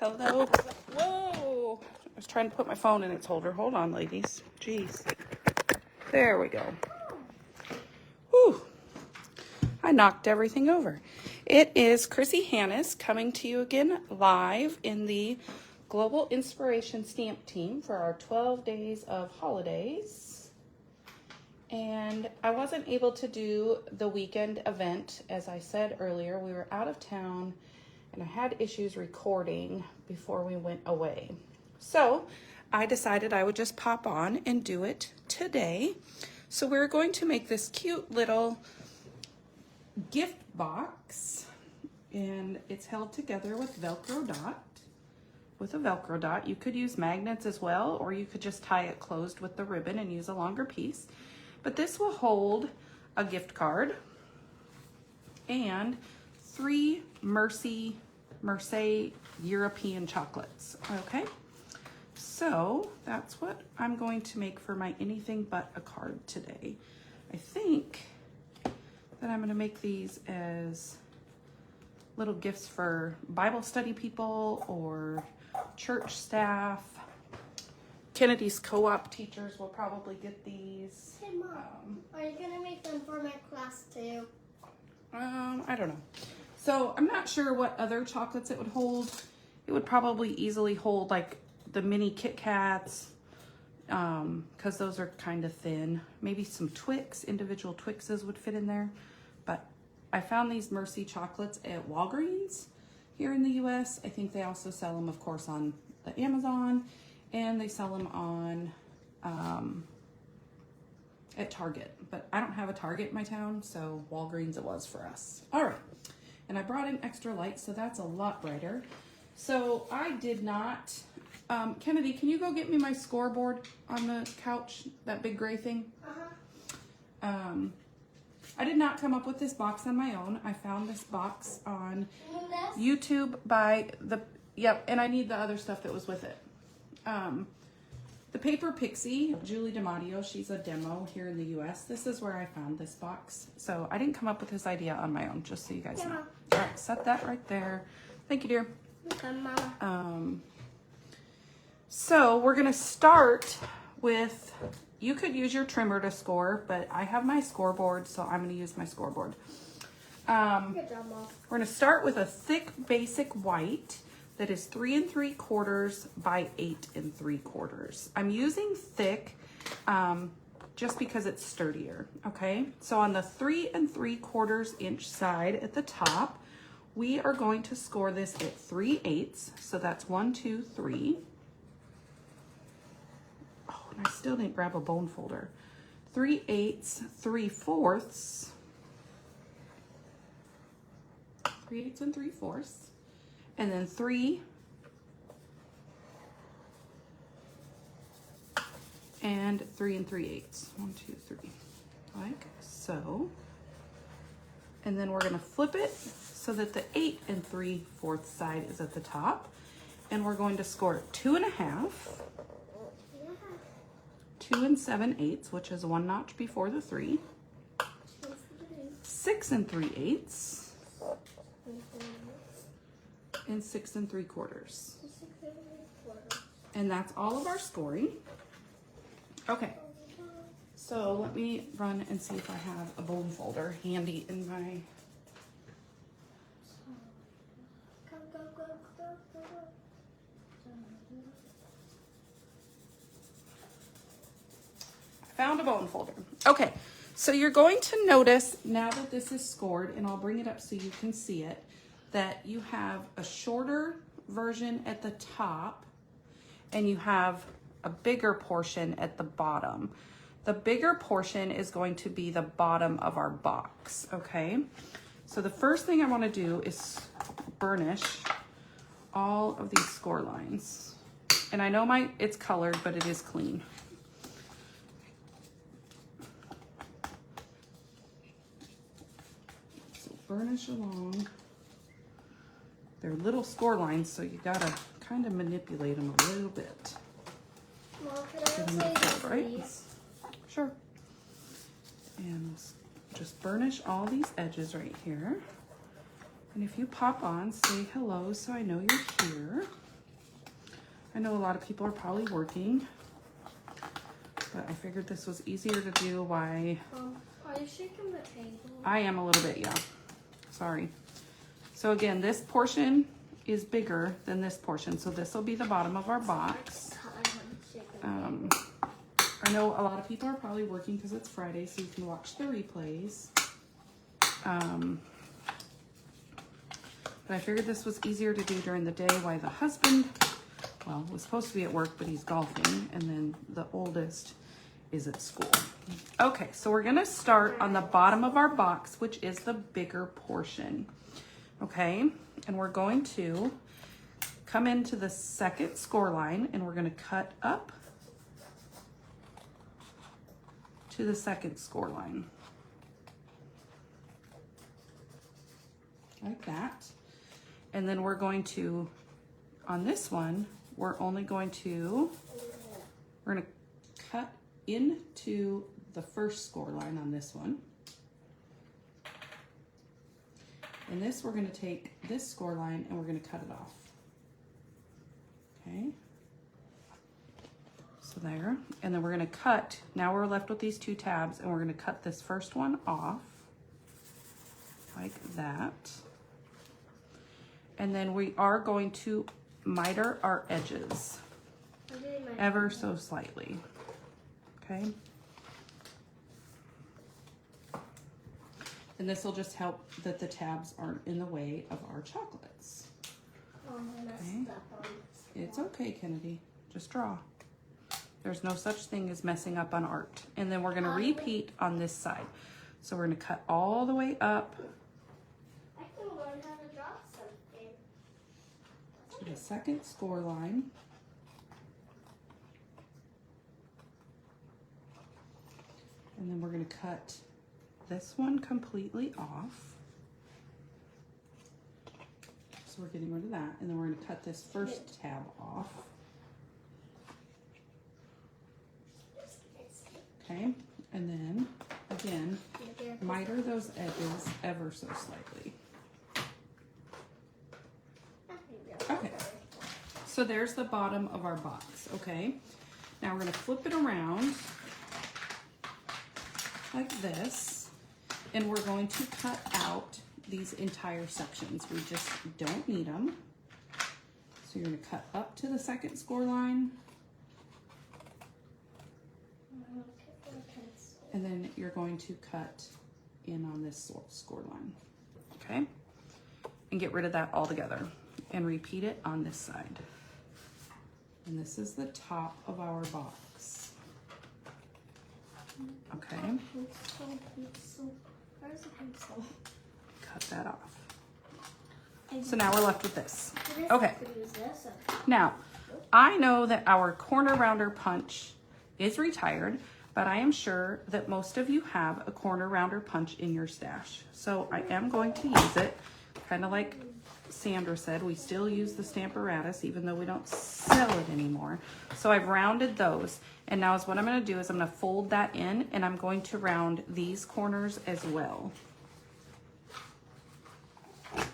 Hello. Whoa. I was trying to put my phone in its holder. Hold on, ladies. Jeez. There we go. Whew. I knocked everything over. It is Chrissy Hannes coming to you again live in the Global Inspiration Stamp Team for our 12 days of holidays. And I wasn't able to do the weekend event. As I said earlier, we were out of town and I had issues recording before we went away. So I decided I would just pop on and do it today. So we're going to make this cute little gift box, and it's held together with Velcro dot. With a Velcro dot, you could use magnets as well, or you could just tie it closed with the ribbon and use a longer piece. But this will hold a gift card and 3 Merci European chocolates. Okay, so that's what I'm going to make for my anything but a card today. I think that I'm going to make these as little gifts for Bible study people or church staff. Kennedy's co-op teachers will probably get these. Hey Mom, are you going to make them for my class too? I don't know. So I'm not sure what other chocolates it would hold. It would probably easily hold like the mini Kit Kats, because those are kind of thin. Maybe some Twix, individual Twixes would fit in there. But I found these Merci chocolates at Walgreens here in the US. I think they also sell them, of course, on the Amazon, and they sell them on at Target. But I don't have a Target in my town, so Walgreens it was for us. All right. And I brought in extra light, so that's a lot brighter. So I did not, Kennedy, can you go get me my scoreboard on the couch, that big gray thing? I did not come up with this box on my own. I found this box on YouTube by and I need the other stuff that was with it. The Paper Pixie, Julie DiMatteo, she's a demo here in the US. This is where I found this box. So I didn't come up with this idea on my own, just so you guys know. All right, set that right there. Thank you, dear. So we're gonna start with, you could use your trimmer to score, but I have my scoreboard, so I'm gonna use my scoreboard. We're gonna start with a thick basic white that is 3 3/4 by 8 3/4. I'm using thick just because it's sturdier, okay? So on the 3 3/4 inch side at the top, we are going to score this at 3/8. So that's 1, 2, 3. Oh, and I still didn't grab a bone folder. 3/8, 3/4. 3/8 and 3/4. And then 3 and 3 3/8. 1, 2, 3, like so. And then we're gonna flip it so that the 8 3/4 side is at the top. And we're going to score 2 1/2, 2 7/8, which is 1 notch before the 3, 6 3/8, and 6 3/4. And that's all of our scoring. Okay, so let me run and see if I have a bone folder handy in my... I found a bone folder. Okay, so you're going to notice now that this is scored, and I'll bring it up so you can see it, that you have a shorter version at the top and you have a bigger portion at the bottom. The bigger portion is going to be the bottom of our box, okay? So the first thing I want to do is burnish all of these score lines. And I know it's colored, but it is clean. So burnish along. They're little score lines, so you gotta kind of manipulate them a little bit. Mom, can I say right? Sure. And just burnish all these edges right here. And if you pop on, say hello so I know you're here. I know a lot of people are probably working, but I figured this was easier to do. Why? Are you shaking the table? I am a little bit, yeah. Sorry. So again, this portion is bigger than this portion. So this will be the bottom of our box. I know a lot of people are probably working because it's Friday, so you can watch the replays. But I figured this was easier to do during the day while the husband, well, was supposed to be at work, but he's golfing, and then the oldest is at school. Okay, so we're gonna start on the bottom of our box, which is the bigger portion. Okay, and we're going to come into the second score line, and we're gonna cut up to the second score line. Like that. And then we're going to, on this one, we're going to cut into the first score line on this one. And this, we're gonna take this score line and we're gonna cut it off. Okay. So there, and then we're gonna cut, now we're left with these two tabs, and we're gonna cut this first one off, like that. And then we are going to miter our edges, ever so slightly, okay? And this will just help that the tabs aren't in the way of our chocolates. Okay. It's okay, Kennedy, just draw. There's no such thing as messing up on art. And then we're gonna repeat on this side. So we're gonna cut all the way up I can learn how to draw something. to the second score line. And then we're gonna cut this one completely off. So we're getting rid of that. And then we're gonna cut this first tab off. Okay, and then again, miter those edges ever so slightly. Okay, so there's the bottom of our box, okay? Now we're gonna flip it around like this, and we're going to cut out these entire sections. We just don't need them. So you're gonna cut up to the second score line, and then you're going to cut in on this score line, okay? And get rid of that altogether and repeat it on this side. And this is the top of our box, okay? Cut that off. So now we're left with this. Okay, now I know that our corner rounder punch is retired, but I am sure that most of you have a corner rounder punch in your stash. So I am going to use it, kind of like Sandra said, we still use the Stamparatus even though we don't sell it anymore. So I've rounded those, and now is what I'm gonna do is I'm gonna fold that in, and I'm going to round these corners as well. It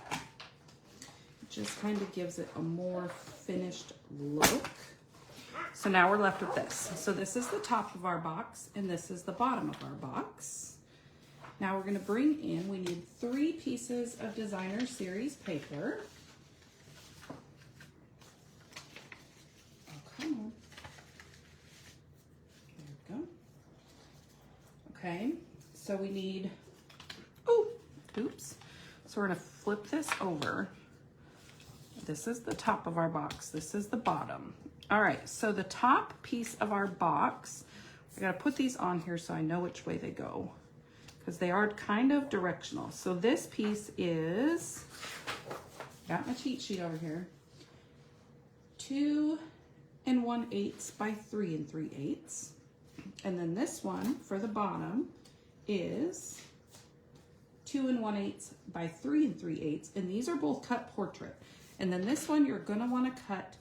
just kind of gives it a more finished look. So now we're left with this. So this is the top of our box, and this is the bottom of our box. Now we're gonna bring in, we need 3 pieces of designer series paper. Oh, come on. There we go. Okay, so we need, oops. So we're gonna flip this over. This is the top of our box. This is the bottom. All right, so the top piece of our box, I gotta put these on here so I know which way they go, because they are kind of directional. So this piece is, got my cheat sheet over here, 2 1/8 by 3 3/8. And then this one for the bottom is 2 1/8 by 3 3/8. And these are both cut portrait. And then this one you're gonna wanna cut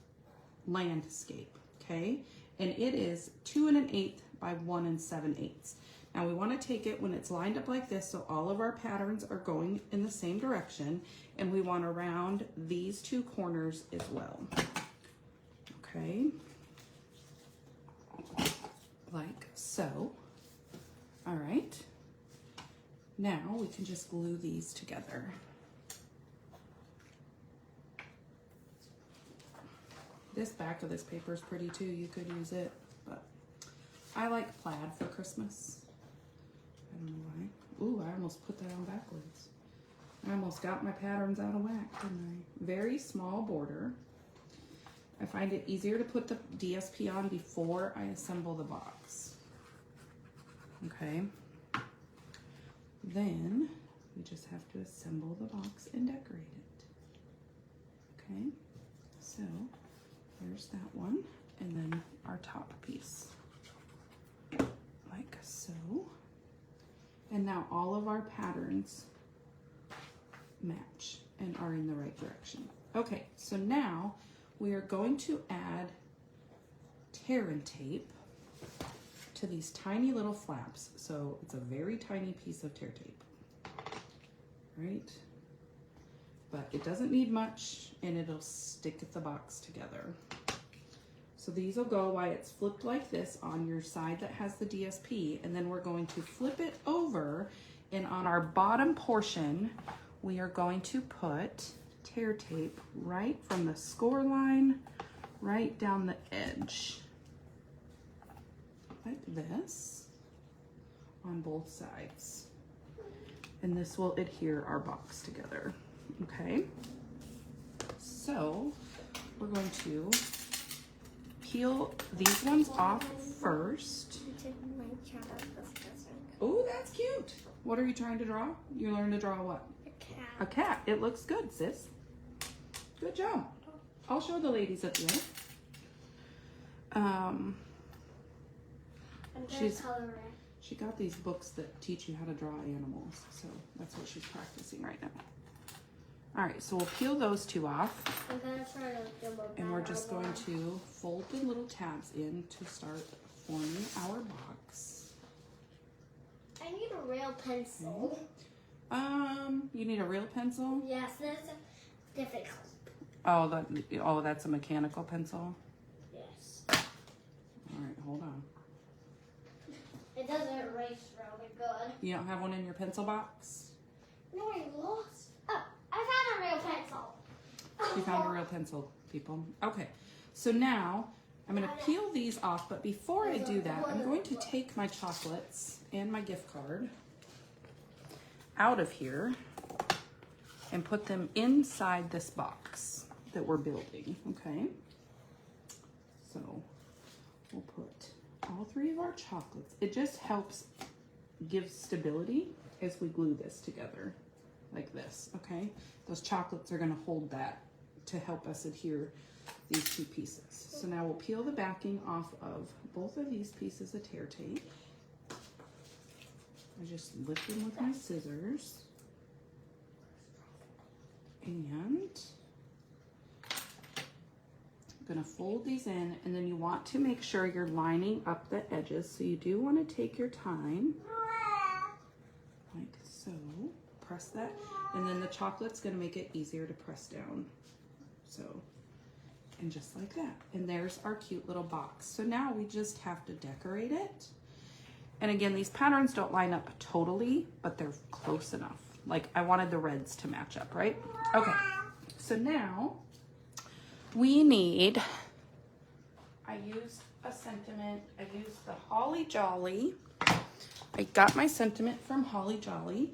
landscape, okay? And it is 2 1/8 by 1 7/8. Now we want to take it when it's lined up like this, so all of our patterns are going in the same direction, and we want to round these 2 corners as well. Okay. Like so. All right. Now we can just glue these together. This back of this paper is pretty too. You could use it, but I like plaid for Christmas. I don't know why. Ooh, I almost put that on backwards. I almost got my patterns out of whack, didn't I? Very small border. I find it easier to put the DSP on before I assemble the box. Okay. Then we just have to assemble the box and decorate it. Okay. So there's that one. And then our top piece. Like so. And now all of our patterns match and are in the right direction. Okay, so now we are going to add tear and tape to these tiny little flaps. So it's a very tiny piece of tear tape, right? But it doesn't need much and it'll stick the box together. So these will go while it's flipped like this on your side that has the DSP, and then we're going to flip it over, and on our bottom portion, we are going to put tear tape right from the score line right down the edge. Like this on both sides. And this will adhere our box together. Okay. So we're going to peel these ones off first. Oh, that's cute. What are you trying to draw? You learned to draw what? A cat. A cat. It looks good, sis. Good job. I'll show the ladies at the end. She got these books that teach you how to draw animals, so that's what she's practicing right now. All right, so we'll peel those two off, I'm gonna try to give a and we're just going to fold the little tabs in to start forming our box. I need a real pencil. You need a real pencil? Yes, that's a different color. Oh, that's a mechanical pencil? Yes. All right, hold on. It doesn't erase really good. You don't have one in your pencil box? No, I lost. Oh, I found a real pencil. You found a real pencil, people. Okay, so now I'm gonna peel these off, but before I do that, I'm going to take my chocolates and my gift card out of here and put them inside this box that we're building, okay? So we'll put all three of our chocolates. It just helps give stability as we glue this together like this, okay? Those chocolates are gonna hold that to help us adhere these two pieces. So now we'll peel the backing off of both of these pieces of tear tape. I just lift them with my scissors. And I'm gonna fold these in, and then you want to make sure you're lining up the edges. So you do want to take your time, like so. Press that, and then the chocolate's gonna make it easier to press down. So, and just like that. And there's our cute little box. So now we just have to decorate it. And again, these patterns don't line up totally, but they're close enough. Like I wanted the reds to match up, right? Okay, so now we need, I used a sentiment, I used the Holly Jolly. I got my sentiment from Holly Jolly,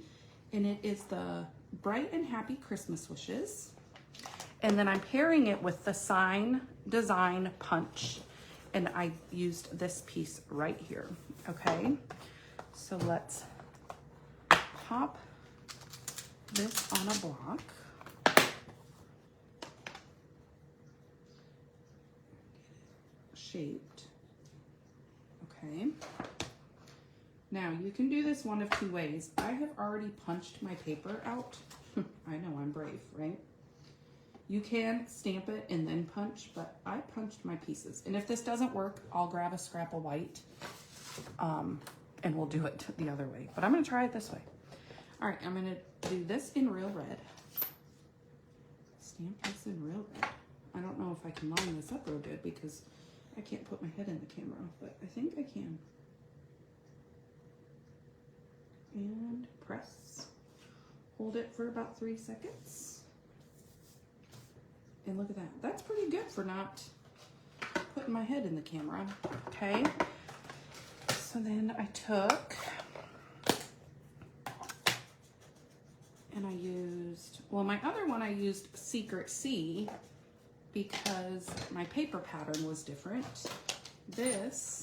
and it is the Bright and Happy Christmas Wishes. And then I'm pairing it with the Sign Design Punch, and I used this piece right here, okay? So let's pop this on a block. Shaped, okay? Now you can do this one of two ways. I have already punched my paper out. I know, I'm brave, right? You can stamp it and then punch, but I punched my pieces. And if this doesn't work, I'll grab a scrap of white and we'll do it the other way. But I'm gonna try it this way. All right, I'm gonna do this in real red. Stamp this in real red. I don't know if I can line this up real good because I can't put my head in the camera, but I think I can. And press. Hold it for about 3 seconds. And look at that. That's pretty good for not putting my head in the camera. Okay. So then I took and I used, well, my other one I used Secret C because my paper pattern was different. This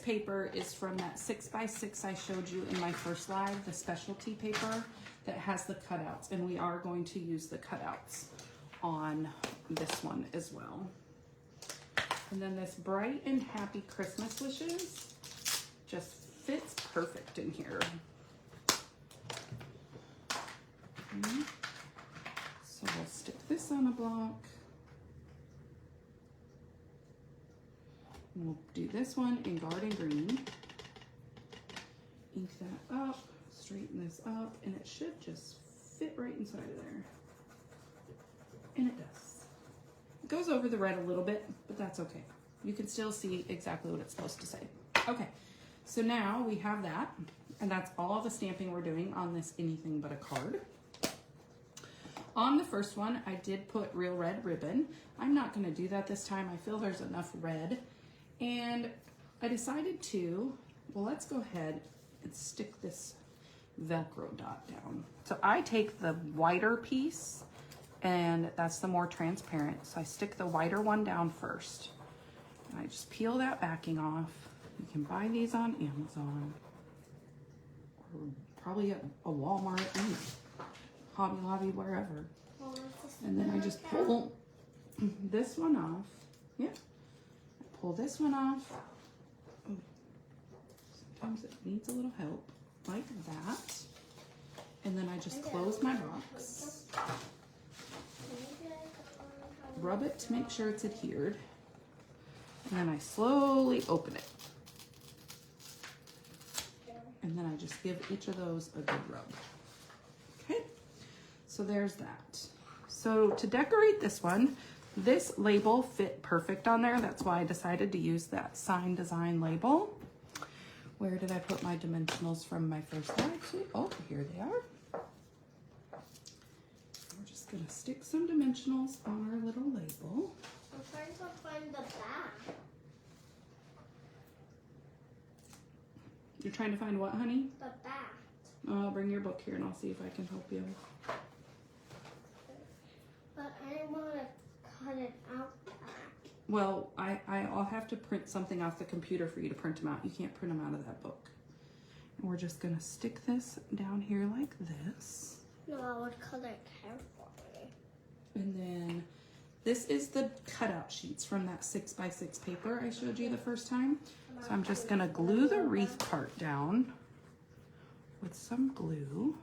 paper is from that 6x6 I showed you in my first live, the specialty paper that has the cutouts, and we are going to use the cutouts on this one as well. And then this Bright and Happy Christmas Wishes just fits perfect in here. Okay. So we'll stick this on a block. We'll do this one in Garden Green. Ink that up, straighten this up, and it should just fit right inside of there. And it does. It goes over the red a little bit, but that's okay. You can still see exactly what it's supposed to say. Okay, so now we have that, and that's all the stamping we're doing on this Anything But a Card. On the first one, I did put real red ribbon. I'm not gonna do that this time. I feel there's enough red. And I decided to, well, let's go ahead and stick this Velcro dot down. So I take the whiter piece, and that's the more transparent. So I stick the whiter one down first. And I just peel that backing off. You can buy these on Amazon, or probably at a Walmart, Hobby Lobby, wherever. And then I just pull this one off. Yeah. Pull this one off. Oh, sometimes it needs a little help, like that. And then I just close my box. Rub it to make sure it's adhered. And then I slowly open it. And then I just give each of those a good rub. Okay, so there's that. So to decorate this one, this label fit perfect on there. That's why I decided to use that sign design label. Where did I put my dimensionals from my first live? Oh, here they are. We're just gonna stick some dimensionals on our little label. I'm trying to find the back. You're trying to find what, honey? The back. I'll bring your book here and I'll see if I can help you. But I want to cut it out back. Well, I'll have to print something off the computer for you to print them out. You can't print them out of that book. And we're just gonna stick this down here like this. No, I would cut it carefully. And then this is the cutout sheets from that 6x6 paper I showed you the first time. So I'm just gonna glue the wreath part down with some glue.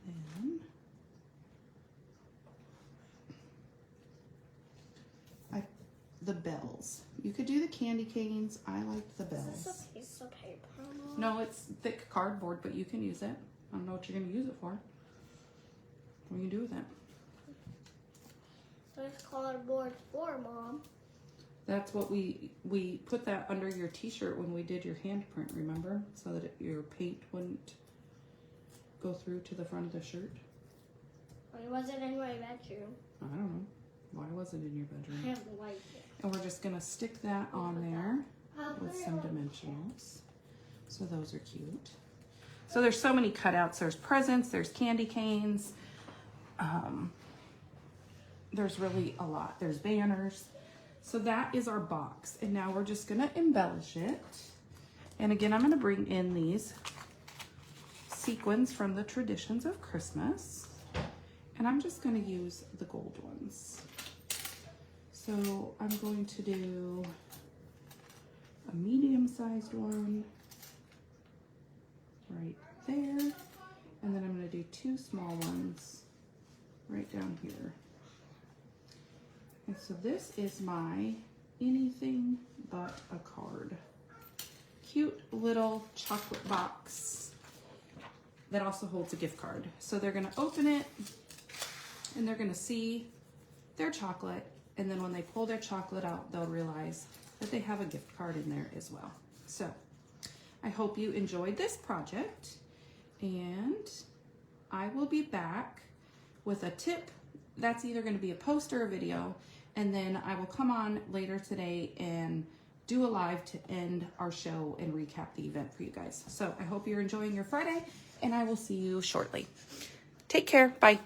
And then the bells. You could do the candy canes. I like the bells. Is this a piece of paper? No, it's thick cardboard, but you can use it. I don't know what you're gonna use it for. What are you gonna do with it? So it's cardboard for, Mom. That's what we put that under your t-shirt when we did your handprint, remember? So that your paint wouldn't go through to the front of the shirt. Why was it in my bedroom? I don't know. Why was it in your bedroom? I have like it. And we're just gonna stick that on there with some dimensionals. So those are cute. So there's so many cutouts. There's presents, there's candy canes. There's really a lot. There's banners. So that is our box. And now we're just gonna embellish it. And again, I'm gonna bring in these sequins from the Traditions of Christmas. And I'm just gonna use the gold ones. So I'm going to do a medium-sized one right there. And then I'm gonna do 2 small ones right down here. And so this is my Anything But a Card. Cute little chocolate box that also holds a gift card. So they're gonna open it and they're gonna see their chocolate, and then when they pull their chocolate out, they'll realize that they have a gift card in there as well. So I hope you enjoyed this project, and I will be back with a tip. That's either going to be a post or a video, and then I will come on later today and do a live to end our show and recap the event for you guys. So I hope you're enjoying your Friday, and I will see you shortly. Take care. Bye.